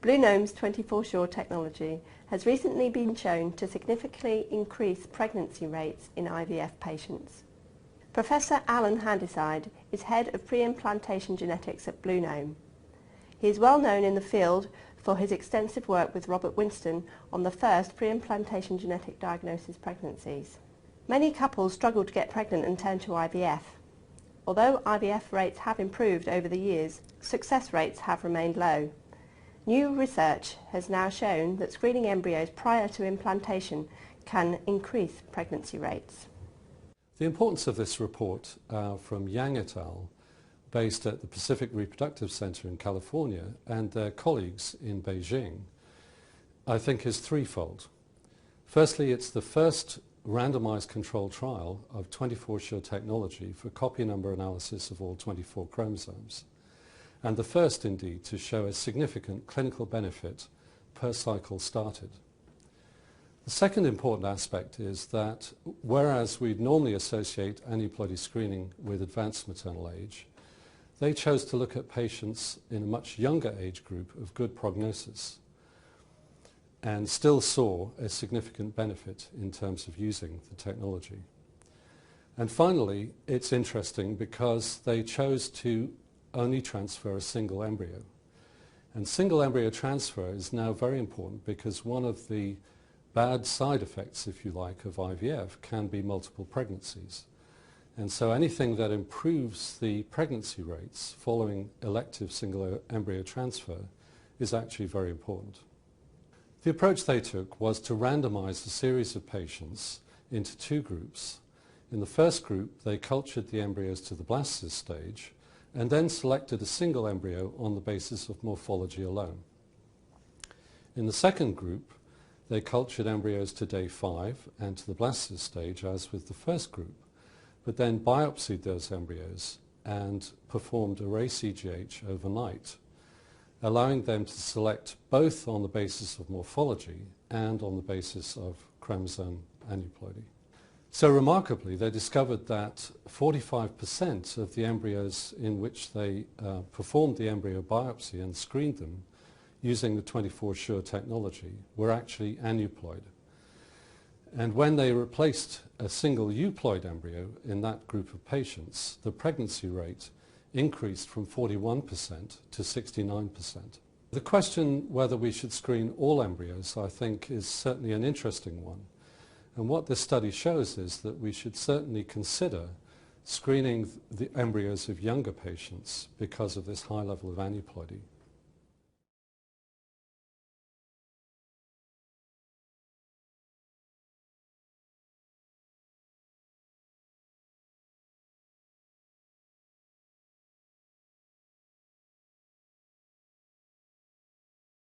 BlueGnome's 24-Sure technology has recently been shown to significantly increase pregnancy rates in IVF patients. Professor Alan Handyside is head of preimplantation genetics at BlueGnome. He is well known in the field for his extensive work with Robert Winston on the first preimplantation genetic diagnosis pregnancies. Many couples struggle to get pregnant and turn to IVF. Although IVF rates have improved over the years, success rates have remained low. New research has now shown that screening embryos prior to implantation can increase pregnancy rates. The importance of this report from Yang et al., based at the Pacific Reproductive Center in California, and their colleagues in Beijing, I think is threefold. Firstly, it's the first randomised controlled trial of 24-Sure technology for copy number analysis of all 24 chromosomes, and the first indeed to show a significant clinical benefit per cycle started. The second important aspect is that whereas we'd normally associate aneuploidy screening with advanced maternal age, they chose to look at patients in a much younger age group of good prognosis and still saw a significant benefit in terms of using the technology. And finally, it's interesting because they chose to only transfer a single embryo. And single embryo transfer is now very important because one of the bad side effects, if you like, of IVF can be multiple pregnancies. And so anything that improves the pregnancy rates following elective single embryo transfer is actually very important. The approach they took was to randomize a series of patients into two groups. In the first group, they cultured the embryos to the blastocyst stage and then selected a single embryo on the basis of morphology alone. In the second group, they cultured embryos to day 5 and to the blastocyst stage as with the first group, but then biopsied those embryos and performed array CGH overnight, allowing them to select both on the basis of morphology and on the basis of chromosome aneuploidy. So remarkably, they discovered that 45% of the embryos in which they performed the embryo biopsy and screened them using the 24-Sure technology were actually aneuploid. And when they replaced a single euploid embryo in that group of patients, the pregnancy rate increased from 41% to 69%. The question whether we should screen all embryos, I think, is certainly an interesting one. And what this study shows is that we should certainly consider screening the embryos of younger patients because of this high level of aneuploidy.